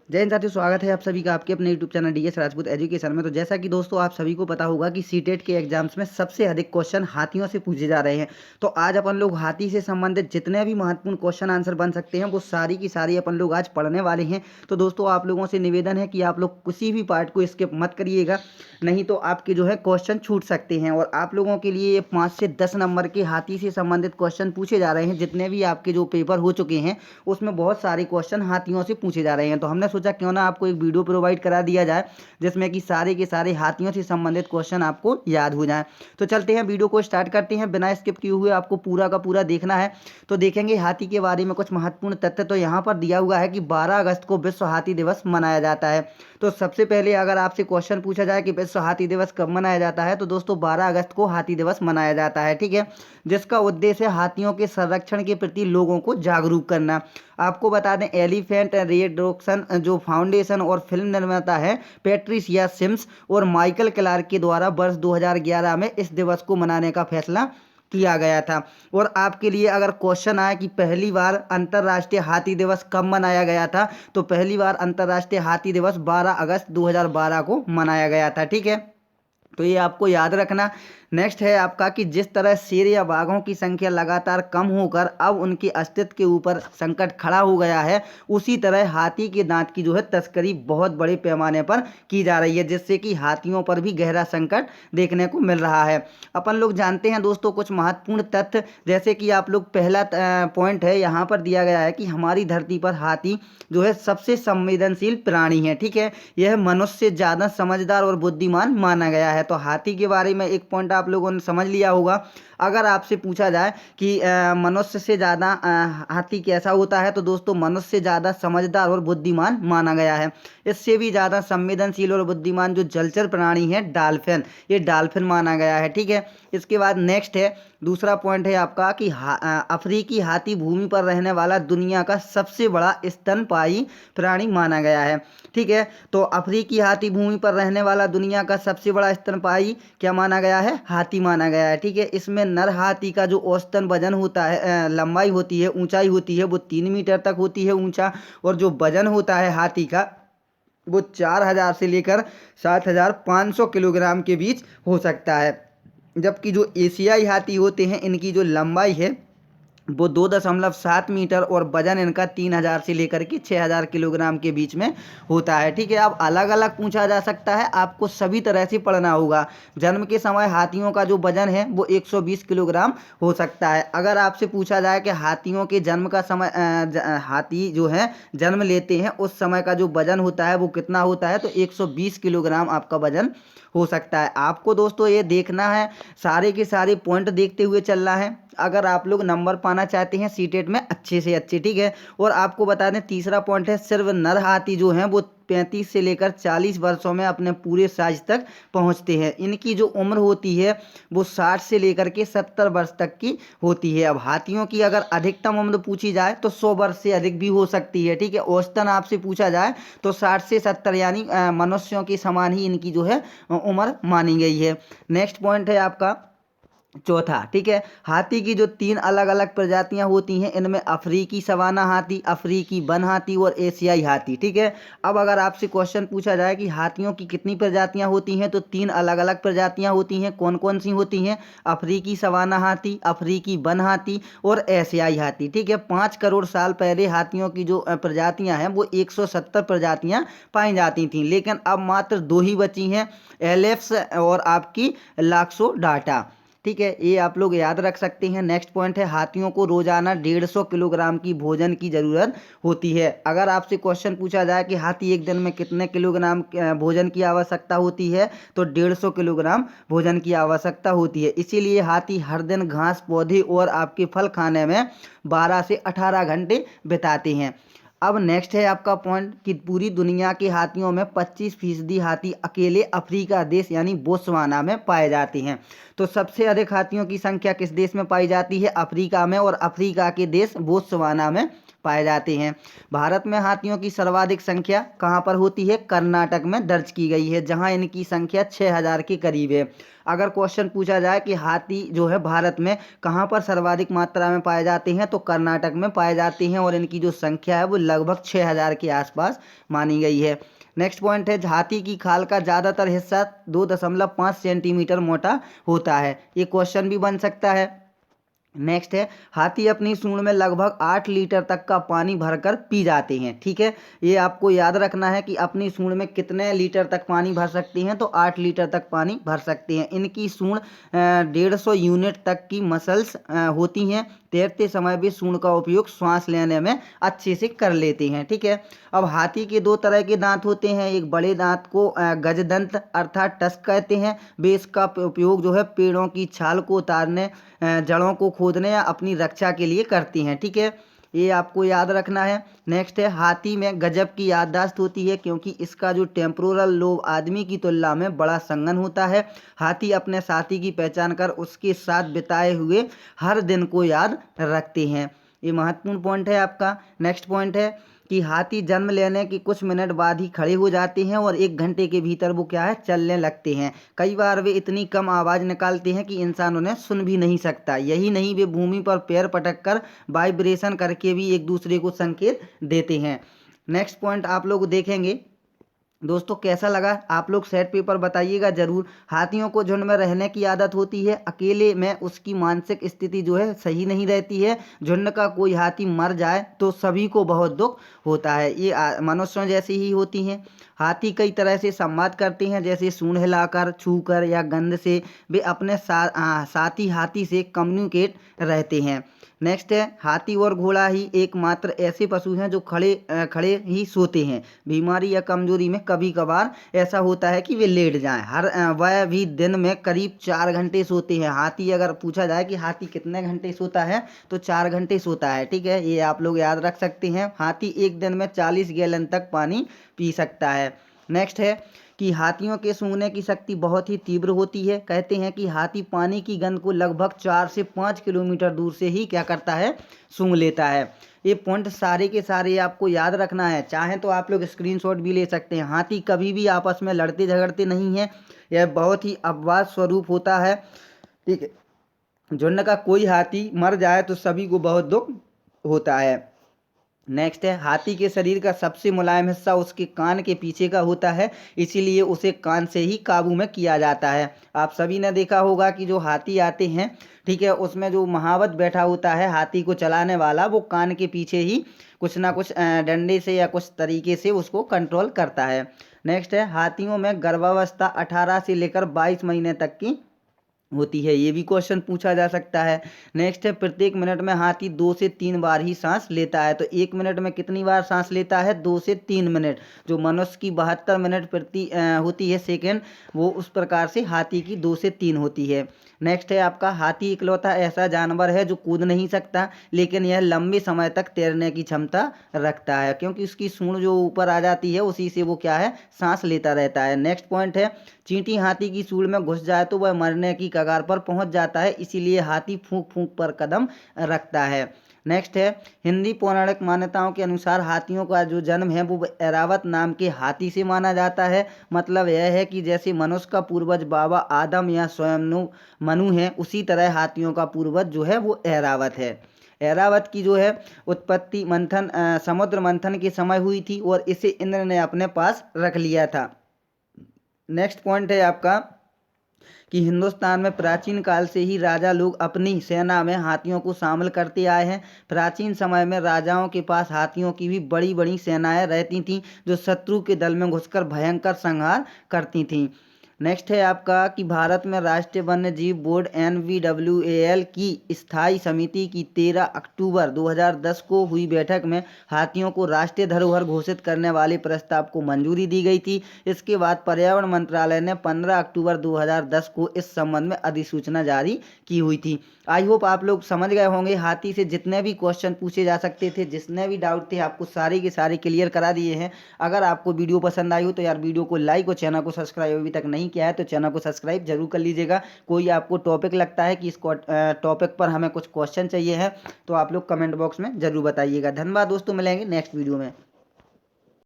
जय हिंद साथियों, स्वागत है आप सभी का आपके अपने YouTube channel DS Rajput education में। तो जैसा कि दोस्तों आप सभी को पता होगा कि सीटेट के एग्जाम्स में सबसे अधिक क्वेश्चन हाथियों से पूछे जा रहे हैं। तो आज अपन लोग हाथी से संबंधित जितने भी महत्वपूर्ण क्वेश्चन आंसर बन सकते हैं वो सारी की सारी अपन लोग आज पढ़ने वाले हैं। तो दोस्तों आप लोगों से निवेदन है कि आप लोग किसी भी पार्ट को स्किप मत करिएगा, नहीं तो आपके जो है क्वेश्चन छूट सकते हैं। और आप लोगों के लिए 5 से 10 नंबर के हाथी से संबंधित क्वेश्चन पूछे जा रहे हैं। जितने भी आपके जो पेपर हो चुके हैं उसमें बहुत सारे क्वेश्चन हाथियों से पूछे जा रहे हैं। तो हमने सोचा क्यों ना आपको एक वीडियो प्रोवाइड करा दिया जाए जिसमें कि सारे के सारे हाथियों से संबंधित क्वेश्चन आपको याद हो जाए। तो चलते हैं वीडियो को स्टार्ट करते हैं, बिना स्किप किए हुए आपको पूरा का पूरा देखना है। तो देखेंगे हाथी के बारे में कुछ महत्वपूर्ण तथ्य। तो यहाँ पर दिया हुआ है कि 12 अगस्त को विश्व हाथी दिवस मनाया जाता है। तो सबसे पहले अगर आपसे क्वेश्चन पूछा जाए कि विश्व हाथी दिवस कब मनाया जाता है, तो दोस्तों 12 अगस्त को हाथी दिवस मनाया जाता है, ठीक है। जिसका उद्देश्य है हाथियों के संरक्षण के प्रति लोगों को जागरूक करना। आपको बता दें एलिफेंट रिडक्शन जो फाउंडेशन और फिल्म निर्माता है पैट्रिसिया सिम्स और माइकल क्लार्क के द्वारा वर्ष 2011 में इस दिवस को मनाने का फैसला किया गया था। और आपके लिए अगर क्वेश्चन आया कि पहली बार अंतर्राष्ट्रीय हाथी दिवस कब मनाया गया था, तो पहली बार अंतर्राष्ट्रीय हाथी दिवस 12 अगस्त 2012 को मनाया गया था, ठीक है। तो ये आपको याद रखना। नेक्स्ट है आपका कि जिस तरह शेर या बाघों की संख्या लगातार कम होकर अब उनके अस्तित्व के ऊपर संकट खड़ा हो गया है, उसी तरह हाथी के दांत की जो है तस्करी बहुत बड़े पैमाने पर की जा रही है, जिससे कि हाथियों पर भी गहरा संकट देखने को मिल रहा है। अपन लोग जानते हैं दोस्तों कुछ महत्वपूर्ण तथ्य, जैसे कि आप लोग पहला पॉइंट है यहाँ पर दिया गया है कि हमारी धरती पर हाथी जो है सबसे संवेदनशील प्राणी है, ठीक है। यह मनुष्य से ज़्यादा समझदार और बुद्धिमान माना गया है। तो हाथी के बारे में एक पॉइंट आप लोगों ने समझ लिया होगा। अगर आपसे पूछा जाए कि मनुष्य से ज़्यादा हाथी कैसा होता है, तो दोस्तों मनुष्य से ज़्यादा समझदार और बुद्धिमान माना गया है। इससे भी ज़्यादा संवेदनशील और बुद्धिमान जो जलचर प्राणी है डॉल्फिन, ये डॉल्फिन माना गया है, ठीक है। इसके बाद नेक्स्ट है दूसरा पॉइंट है आपका कि अफ्रीकी हाथी भूमि पर रहने वाला दुनिया का सबसे बड़ा स्तनपायी प्राणी माना गया है, ठीक है। तो अफ्रीकी हाथी भूमि पर रहने वाला दुनिया का सबसे बड़ा स्तनपायी क्या माना गया है? हाथी माना गया है, ठीक है। इसमें नर हाथी का जो औसतन वजन होता है, लंबाई होती है, ऊंचाई होती है, वो 3 मीटर तक होती है ऊंचा। और जो वजन होता है हाथी का वो 4000 से लेकर 7500 किलोग्राम के बीच हो सकता है। जबकि जो एशियाई हाथी होते हैं इनकी जो लंबाई है वो 2.7 मीटर और वजन इनका 3000 से लेकर के 6000 किलोग्राम के बीच में होता है, ठीक है। अब अलग अलग पूछा जा सकता है, आपको सभी तरह से पढ़ना होगा। जन्म के समय हाथियों का जो वजन है वो 120 किलोग्राम हो सकता है। अगर आपसे पूछा जाए कि हाथियों के जन्म का समय हाथी जो है जन्म लेते हैं उस समय का जो वजन होता है वो कितना होता है, तो 120 किलोग्राम आपका वजन हो सकता है। आपको दोस्तों ये देखना है, सारे के सारे पॉइंट देखते हुए चलना है अगर आप लोग नंबर पाना चाहते हैं सीटेट में अच्छे से अच्छे, ठीक है। और आपको बता दें तीसरा पॉइंट है सिर्फ नर हाथी जो हैं वो 35 से लेकर 40 वर्षों में अपने पूरे साइज तक पहुंचते हैं। इनकी जो उम्र होती है वो 60 से लेकर के 70 वर्ष तक की होती है। अब हाथियों की अगर अधिकतम उम्र पूछी जाए तो 100 वर्ष से अधिक भी हो सकती है, ठीक है। औसतन आपसे पूछा जाए तो 60 से 70 यानी मनुष्यों के समान ही इनकी जो है उम्र मानी गई है। नेक्स्ट पॉइंट है आपका चौथा, ठीक है। हाथी की जो 3 अलग अलग प्रजातियां होती हैं इनमें अफ्रीकी सवाना हाथी, अफ्रीकी वन हाथी और एशियाई हाथी, ठीक है। अब अगर आपसे क्वेश्चन पूछा जाए कि हाथियों की कितनी प्रजातियां होती हैं, तो 3 अलग अलग प्रजातियां होती हैं। कौन कौन सी होती हैं? अफ्रीकी सवाना हाथी, अफ्रीकी वन हाथी और एशियाई हाथी, ठीक है। 5 करोड़ साल पहले हाथियों की जो प्रजातियां हैं वो 170 प्रजातियां पाई जाती थीं, लेकिन अब मात्र 2 ही बची हैं, एलेप्स और आपकी लाक्सोडाटा, ठीक है। ये आप लोग याद रख सकते हैं। नेक्स्ट पॉइंट है हाथियों को रोजाना 150 किलोग्राम की भोजन की जरूरत होती है। अगर आपसे क्वेश्चन पूछा जाए कि हाथी एक दिन में कितने किलोग्राम भोजन की आवश्यकता होती है, तो 150 किलोग्राम भोजन की आवश्यकता होती है। इसीलिए हाथी हर दिन घास, पौधे और आपके फल खाने में 12 से 18 घंटे बिताते हैं। अब नेक्स्ट है आपका पॉइंट कि पूरी दुनिया के हाथियों में 25% हाथी अकेले अफ्रीका देश यानी बोत्सवाना में पाए जाते हैं। तो सबसे अधिक हाथियों की संख्या किस देश में पाई जाती है? अफ्रीका में, और अफ्रीका के देश बोत्सवाना में पाए जाते हैं। भारत में हाथियों की सर्वाधिक संख्या कहाँ पर होती है? कर्नाटक में दर्ज की गई है, जहाँ इनकी संख्या 6000 के करीब है। अगर क्वेश्चन पूछा जाए कि हाथी जो है भारत में कहाँ पर सर्वाधिक मात्रा में पाए जाते हैं, तो कर्नाटक में पाए जाते हैं और इनकी जो संख्या है वो लगभग 6000 के आसपास मानी गई है। नेक्स्ट पॉइंट है, हाथी की खाल का ज़्यादातर हिस्सा 2.5 सेंटीमीटर मोटा होता है। ये क्वेश्चन भी बन सकता है। नेक्स्ट है, हाथी अपनी सूंड में लगभग 8 लीटर तक का पानी भरकर पी जाते हैं। ठीक है, ये आपको याद रखना है कि अपनी सूंड में कितने लीटर तक पानी भर सकती हैं, तो 8 लीटर तक पानी भर सकते हैं। इनकी सूंड 150 यूनिट तक की मसल्स होती हैं। तैरते समय भी सूंड का उपयोग श्वास लेने में अच्छे से कर लेते हैं। ठीक है, अब हाथी के 2 तरह के दांत होते हैं। एक बड़े दांत को गजदंत अर्थात टस्क कहते हैं। वे इसका उपयोग जो है पेड़ों की छाल को उतारने, जड़ों को खोदने या अपनी रक्षा के लिए करती हैं। ठीक है, ये आपको याद रखना है। नेक्स्ट है, हाथी में गजब की याददाश्त होती है क्योंकि इसका जो टेम्पोरल लोब आदमी की तुलना में बड़ा संघन होता है। हाथी अपने साथी की पहचान कर उसके साथ बिताए हुए हर दिन को याद रखते हैं। ये महत्वपूर्ण पॉइंट है आपका। नेक्स्ट पॉइंट है कि हाथी जन्म लेने के कुछ मिनट बाद ही खड़े हो जाते हैं और 1 घंटे के भीतर वो क्या है, चलने लगते हैं। कई बार वे इतनी कम आवाज़ निकालते हैं कि इंसान उन्हें सुन भी नहीं सकता। यही नहीं, वे भूमि पर पैर पटक कर वाइब्रेशन करके भी एक दूसरे को संकेत देते हैं। नेक्स्ट पॉइंट आप लोग देखेंगे। दोस्तों कैसा लगा आप लोग सेट पेपर बताइएगा ज़रूर। हाथियों को झुंड में रहने की आदत होती है, अकेले में उसकी मानसिक स्थिति जो है सही नहीं रहती है। झुंड का कोई हाथी मर जाए तो सभी को बहुत दुख होता है। ये मनुष्यों जैसी ही होती हैं। हाथी कई तरह से संवाद करते हैं, जैसे सूंड हिलाकर, छूकर या गंध से। वे अपने साथी हाथी से कम्युनिकेट रहते हैं। नेक्स्ट है, हाथी और घोड़ा ही एकमात्र ऐसे पशु हैं जो खड़े ही सोते हैं। बीमारी या कमजोरी में कभी कभार ऐसा होता है कि वे लेट जाएं। वह भी दिन में करीब 4 घंटे सोते हैं। हाथी, अगर पूछा जाए कि हाथी कितने घंटे सोता है, तो 4 घंटे सोता है। ठीक है, ये आप लोग याद रख सकते हैं। हाथी एक दिन में 40 गैलन तक पानी पी सकता है। नेक्स्ट है कि हाथियों के सूंघने की शक्ति बहुत ही तीव्र होती है। कहते हैं कि हाथी पानी की गंध को लगभग 4 से 5 किलोमीटर दूर से ही क्या करता है, सूंघ लेता है। ये पॉइंट सारे के सारे आपको याद रखना है। चाहें तो आप लोग स्क्रीनशॉट भी ले सकते हैं। हाथी कभी भी आपस में लड़ते झगड़ते नहीं हैं। यह बहुत ही अपवाद स्वरूप होता है। ठीक है, झुंड का कोई हाथी मर जाए तो सभी को बहुत दुख होता है। नेक्स्ट है, हाथी के शरीर का सबसे मुलायम हिस्सा उसके कान के पीछे का होता है, इसीलिए उसे कान से ही काबू में किया जाता है। आप सभी ने देखा होगा कि जो हाथी आते हैं, ठीक है, उसमें जो महावत बैठा होता है हाथी को चलाने वाला, वो कान के पीछे ही कुछ ना कुछ डंडे से या कुछ तरीके से उसको कंट्रोल करता है। नेक्स्ट है, हाथियों में गर्भावस्था 18 से लेकर 22 महीने तक की होती है। ये भी क्वेश्चन पूछा जा सकता है। नेक्स्ट है, प्रत्येक मिनट में हाथी 2 से 3 बार ही सांस लेता है। तो 1 मिनट में कितनी बार सांस लेता है? 2 से 3 मिनट। जो मनुष्य की 72 मिनट प्रति होती है सेकेंड, वो उस प्रकार से हाथी की 2 से 3 होती है। नेक्स्ट है आपका, हाथी इकलौता ऐसा जानवर है जो कूद नहीं सकता, लेकिन यह लंबे समय तक तैरने की क्षमता रखता है, क्योंकि उसकी सूंड जो ऊपर आ जाती है उसी से वो क्या है, सांस लेता रहता है। नेक्स्ट पॉइंट है, चींटी हाथी की सूंड में घुस जाए तो वह मरने की कगार पर पहुंच जाता है, इसीलिए हाथी फूंक फूंक पर कदम रखता है। नेक्स्ट है, हिंदी पौराणिक मान्यताओं के अनुसार हाथियों का जो जन्म है वो ऐरावत नाम के हाथी से माना जाता है। मतलब यह है कि जैसे मनुष्य का पूर्वज बाबा आदम या स्वयं मनु है, उसी तरह हाथियों का पूर्वज जो है वो ऐरावत है। ऐरावत की जो है उत्पत्ति समुद्र मंथन के समय हुई थी और इसे इंद्र ने अपने पास रख लिया था। नेक्स्ट पॉइंट है आपका कि हिंदुस्तान में प्राचीन काल से ही राजा लोग अपनी सेना में हाथियों को शामिल करते आए हैं। प्राचीन समय में राजाओं के पास हाथियों की भी बड़ी बड़ी सेनाएं रहती थीं, जो शत्रु के दल में घुसकर भयंकर संहार करती थीं। नेक्स्ट है आपका कि भारत में राष्ट्रीय वन्य जीव बोर्ड NVWAL की स्थायी समिति की 13 अक्टूबर 2010 को हुई बैठक में हाथियों को राष्ट्रीय धरोहर घोषित करने वाले प्रस्ताव को मंजूरी दी गई थी। इसके बाद पर्यावरण मंत्रालय ने 15 अक्टूबर 2010 को इस संबंध में अधिसूचना जारी की हुई थी। आई होप आप लोग समझ गए होंगे। हाथी से जितने भी क्वेश्चन पूछे जा सकते थे, जितने भी डाउट थे, आपको सारे के सारे क्लियर करा दिए हैं। अगर आपको वीडियो पसंद आई हो तो यार वीडियो को लाइक और चैनल को सब्सक्राइब अभी तक नहीं नहीं किया है तो चैनल को सब्सक्राइब जरूर कर लीजिएगा। कोई आपको टॉपिक लगता है कि इस टॉपिक पर हमें कुछ क्वेश्चन चाहिए है तो आप लोग कमेंट बॉक्स में जरूर बताइएगा। धन्यवाद दोस्तों, मिलेंगे नेक्स्ट वीडियो में।